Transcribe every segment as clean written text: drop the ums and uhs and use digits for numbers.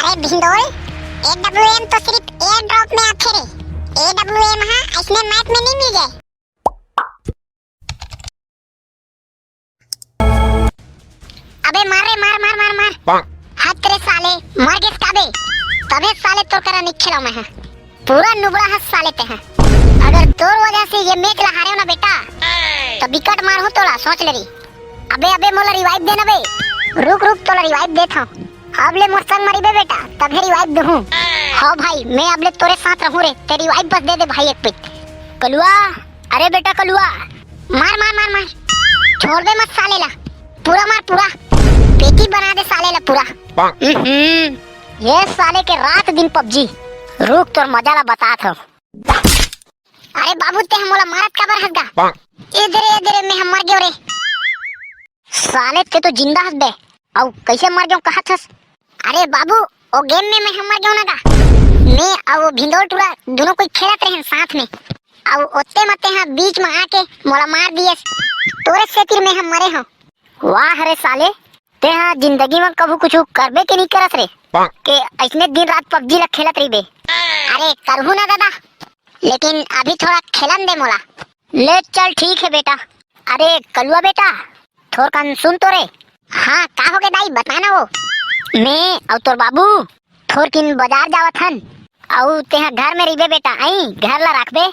अरे भिंडोल, एडब्ल्यूएम तो सिर्फ एयर ड्रॉप में आथे रे। एडब्ल्यूएम हां इसने मैप में नहीं मिल जाए। अबे मार रे, मार मार मार मार। हाथ तेरे साले मर गए काबे। तबे साले तो करा निखिला मैं है। पूरा नुबड़ा हस साले ते हैं। अगर तोर वजह से ये मैच ला हारे हो ना बेटा, तो विकेट मार हो तोला सोच ले री। अबे अबे मोला रिवाइव देना बे। रुक रुक तोला रिवाइव देता हूं। अबले मोर संग मरी बे बेटा, तबे रिवाइव दूं। हां भाई मैं अबले तोरे साथ रहूं रे। तेरी रिवाइव बस दे दे भाई एक पिट। कलुआ, अरे बेटा कलुआ, मार मार मार मार। छोड़ दे मत साले ला। पूरा मार पूरा। पेटी बना दे साले ला पूरा। ये साले के रात दिन पबजी। रुक तोर मजा ला बतात हूं। अरे बाबू ते हमोला मारत काबर हसगा? इधर मैं मर गयो रे। साले ते तो जिंदा हस बे। औ कैसे मर गयो कहत हस? अरे बाबू ओ गेम में मैं मर गयो ना गा। मैं और वो भिंडोल टूरा दोनों कोई खेलत रहे साथ में। और ओते मते हां बीच में आके मोला मार दिए। तोरे से फिर मैं हम मरे हो। वाह रे साले, ते हां जिंदगी में कबू कुछ करबे के नहीं करत रे के ऐसने दिन रात पबजी ला खेलत रही बे। अरे करहू ना दादा, लेकिन अभी थोड़ा खेलन दे मोला। ले चल ठीक है बेटा। अरे कलुआ बेटा थोड़ कन सुन तो रे। हाँ का हो गए दाई बताना। वो मैं और तोर बाबू थोड़ किन बाजार जावत हन। और तेहा घर में रहिबे बेटा, आई घर ला रख बे।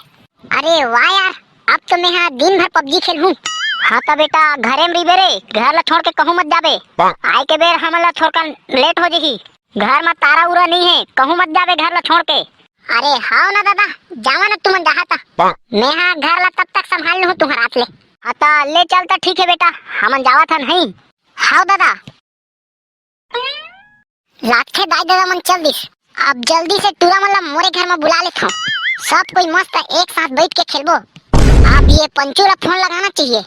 अरे वाह यार, अब तो मैं यहाँ दिन भर पबजी खेलूं। हाँ तो बेटा घरे में रहिबे रे, घर ला छोड़ के कहूँ मत जाबे। आए के बेर हमला थोड़ कन लेट हो जही। घर में तारा उरा नहीं है, कहूँ मत जाबे घर ला छोड़ के। अरे हाँ ना दादा, जावा ना तुमन जहाँ मैं हाँ घर ला तब तक संभाल लूँ तुम्हारा हाथ ले। हाँ तो ले चलता ठीक है बेटा, हमन जावा था नहीं। हाँ दादा लाखे दाई दादा मन चल दिस। अब जल्दी से टूरा मतलब मोरे घर में बुला लेता हूँ। सब कोई मस्त एक साथ बैठ के खेलबो। अब ये पंचू ला फोन लगाना चाहिए,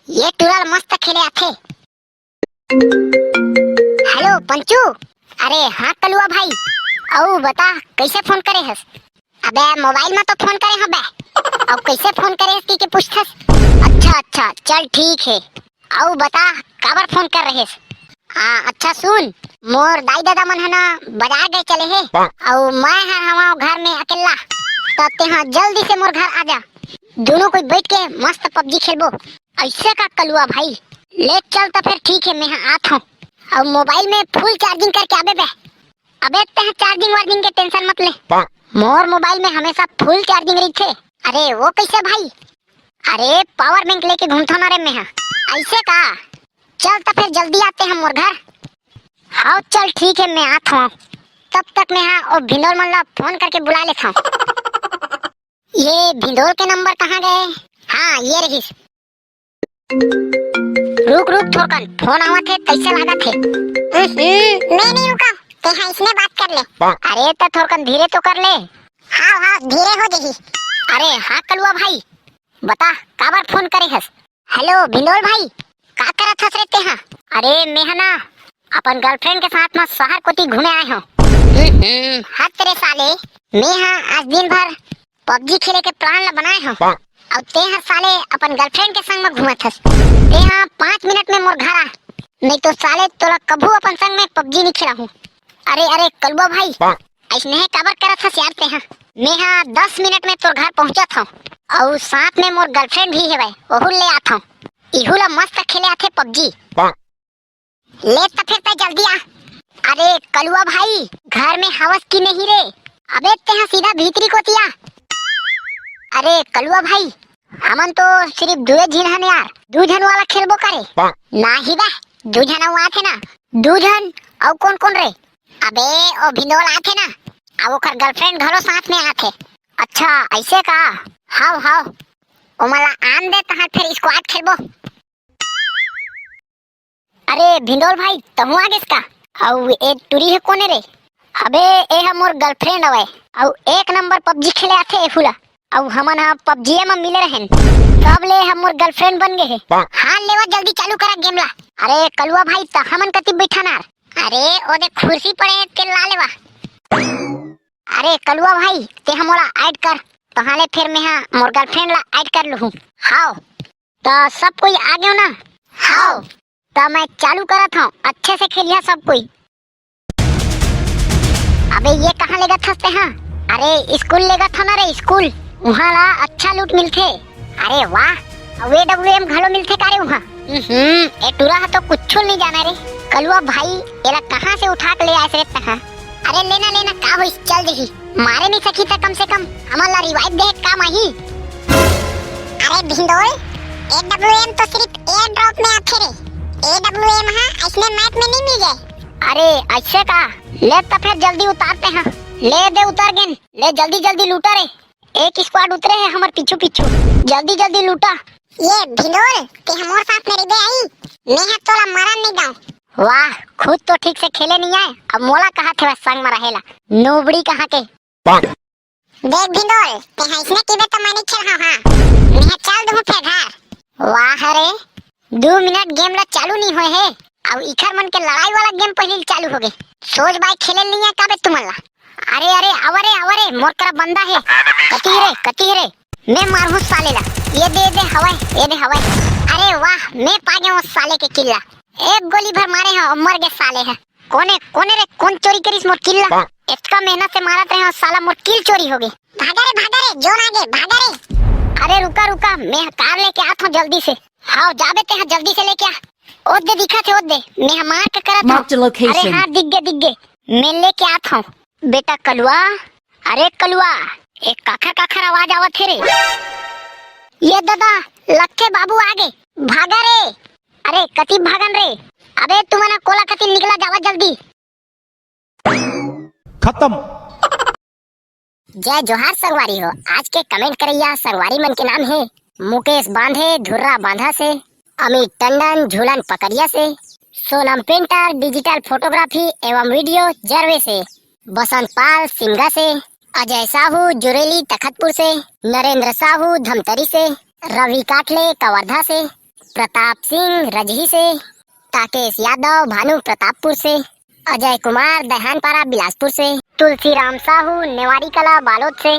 ये टूरा मस्त खेले आथे। हेलो पंचू। अरे हाँ कलुआ भाई, औ बता कैसे फोन करे हस? अबे मोबाइल में तो फोन करे हबे, और कैसे फोन करे हस की पूछथस? अच्छा अच्छा चल ठीक है। औ बता काबर फोन कर रहे हस? अच्छा सुन, मोर दाई दादा मन है ना बाजार गए चले है, और मैं है हमारे घर में अकेला। तो तेहा जल्दी से मोर घर आ जा, दोनों कोई बैठ के मस्त पबजी खेलबो। ऐसे का कलुआ भाई, ले चल तो फिर ठीक है मैं आता हूँ। और मोबाइल में फुल चार्जिंग करके आबे बे। अबे तेहा चार्जिंग वार्जिंग के टेंशन मत ले, मोर मोबाइल में हमेशा फुल चार्जिंग रही थे। अरे वो कैसे भाई? अरे पावर बैंक लेके घूमता ना रे मैं। ऐसे का? चल तो फिर जल्दी आते हैं मोर घर। हाँ चल ठीक है मैं आता हूँ। तब तक मैं हाँ और भिंडोल मन ला फोन करके बुला लेता हूँ। ये भिंडोल के नंबर कहाँ गए? हाँ ये रही। रुक रुक थोकन फोन आवा थे, कैसे लगा थे? मैं नहीं रुका, ते हाँ इसने बात कर ले। अरे तो थोकन धीरे तो कर ले। हाँ हाँ धीरे हो जही। अरे हाँ कलुआ भाई बता काबर फोन करे हस? हेलो भिंडोल भाई का करत हस रे ते हाँ? अरे मैं है ना अपन गर्लफ्रेंड के साथ में शहर कोती घूमे आए हूँ। हाँ तेरे साले, मैं हाँ आज दिन भर पबजी खेले के प्लान ला बनाए हूँ। और ते हाँ साले अपन गर्लफ्रेंड के संग में घूमत हस। ते हाँ 5 मिनट में मोर घर आ, नहीं तो साले तोला कभू अपन संग में पबजी नहीं खेला हूँ। अरे अरे कलुआ भाई ऐसने है काबर करत हस यार ते हाँ? मैं हाँ 10 मिनट में तोर घर पहुँचत हूँ, और साथ में मोर गर्लफ्रेंड भी है भाई, वहू ले आता हूँ। इहू ला मस्त खेले आथे पबजी। ले तो फिर ते जल्दी आ। अरे कलुआ भाई घर में हवस की नहीं रे, अबे ते हाँ सीधा भीतरी को तिया। अरे कलुआ भाई हमन तो सिर्फ 2 जन हन यार, 2 जन वाला खेलबो करे ना ही बे। 2 जन आथे ना, 2 जन और कौन कौन रे? अबे ओ भिंडोल आथे ना, अब ओकर गर्लफ्रेंड घरो साथ में आथे। अच्छा ऐसे का? हाउ हाउ ओ मला आन दे तहाँ फिर स्क्वाड खेलबो। अरे भिंडोल भाई तमु आ गेस का? और ए टूरी है कोने रे? अबे ए है मोर गर्लफ्रेंड हवे, और एक नंबर पबजी खेले आथे ए फुला। और हमन हा पबजी में मिले रहन, तब ले हम मोर गर्लफ्रेंड बन गए है। हाँ लेवा जल्दी चालू करा गेम ला। अरे कलुआ भाई त हमन कति बैठा ना? अरे ओदे कुर्सी पड़े के ला लेवा। अरे कलुआ भाई ते हमोला ऐड कर, तहाले फिर मैं हाँ मोर गर्लफ्रेंड ला ऐड कर लूँ। हाँ तो सब कोई आ गयो ना? हाँ तो मैं चालू करत हूँ, अच्छे से खेलिया सब कोई। अबे ये कहाँ लेगा थसते हाँ? अरे स्कूल लेगा था ना रे, स्कूल वहाँ ला अच्छा लूट मिलते। अरे वाह वे डब्ल्यूएम घलो मिलते कारे वहाँ। ए टूरा तो कुछ नहीं जाना रे। कलुआ भाई एला कहाँ से उठा के ले आए रे तहा? अरे लेना लेना का होइस, चल देखी मारे नहीं सकी था कम से कम हमारा रिवाइव दे काम आई। अरे भिंडोल एडब्ल्यूएम तो सिर्फ एयर ड्रॉप में आथे रे। एडब्ल्यूएम हां इसमें मैप में नहीं मिल जाए। अरे ऐसे का ले तो फिर जल्दी उतारते हैं। ले दे उतर गेन, ले जल्दी जल्दी लूटा रे। एक स्क्वाड उतरे हैं हमारे पीछू पीछू, जल्दी जल्दी लूटा। ये भिंडोल के हमारे साथ मेरी बे आई मैं तोला मारन नहीं गाँव। वाह खुद तो ठीक से खेले नहीं आए, अब मोला कहा थे संग में रहेला नोबड़ी कहाँ के। देख भिंडोल ते इसने की तो मैं नहीं खेल हां मैं चल दूं फिर घर। वाह रे 2 मिनट गेम ला चालू नहीं होए है अब इखर मन के लड़ाई वाला गेम पहले चालू हो गए। सोच भाई खेले नहीं है काबे तुमला। अरे अरे आवरे मोर करा बंदा है। कती रे मैं मारू साले ला। ये दे हवाई, ये दे हवाई। अरे वाह मैं पा गया उस साले के किल्ला। एक गोली भर मारे हैं और मर गए साले है। कोने रे कौन चोरी करिस मोर किल्ला? इसका मेहनत से मारत रहे और साला मोर किल चोरी हो गई। भागा रे जोन आगे भागा रे। अरे रुका मैं कार लेके आता हूँ जल्दी से। हाँ जाबे ते जल्दी से लेके आ। ओदे दिखा थे ओदे मैं मार के करत हूँ। अरे हाँ दिख गए मैं लेके आता हूँ। बेटा कलुआ, अरे कलुआ एक काखर आवाज आवत है रे। ये दादा लक्के बाबू आगे भागा रे। अरे कति भागन रे? अबे तुम्हारा कोला कति निकला जावा जल्दी। खत्म। जय जोहार संगवारी हो। आज के कमेंट करैया संगवारी मन के नाम है मुकेश बांधे धुर्रा बांधा से, अमित टंडन झूलन पकड़िया से, सोनम पेंटर डिजिटल फोटोग्राफी एवं वीडियो जरवे से, बसंत पाल सिमगा से, अजय साहू जुरेली तखतपुर से, नरेंद्र साहू धमतरी से, रवि काटले कवर्धा से, प्रताप सिंह रजही से, ताकेश यादव भानु प्रतापपुर से, अजय कुमार दहानपारा बिलासपुर से, तुलसीराम साहू नेवारी कला बालोद से,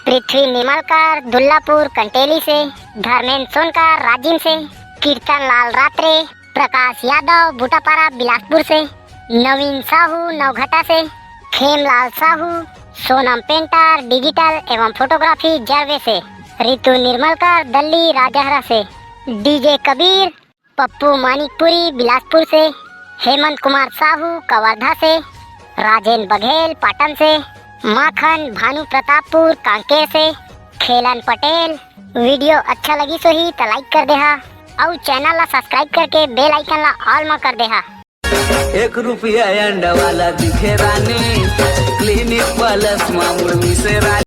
पृथ्वी निमलकर दुल्लापुर कंटेली से, धर्मेंद्र सोनकर राजिम से, कीर्तन लाल रात्रे, प्रकाश यादव बूटापारा बिलासपुर से, नवीन साहू नवघटा से, खेमलाल साहू, सोनम पेंटर डिजिटल एवं फोटोग्राफी जरवे से, रितु निर्मलकर दल्ली राजहरा से, डीजे कबीर पप्पू मानिकपुरी बिलासपुर से, हेमंत कुमार साहू कवर्धा से, राजेंद्र बघेल पाटन से, माखन भानु प्रतापपुर कांकेर से, खेलन पटेल। वीडियो अच्छा लगी सो ही तो लाइक कर देहा और चैनल ला सब्सक्राइब करके बेल आइकन ला ऑल में कर देहा। 1 रुपया अंडा वाला दिखे रानी, क्लिनिक प्लस मामूल से रानी।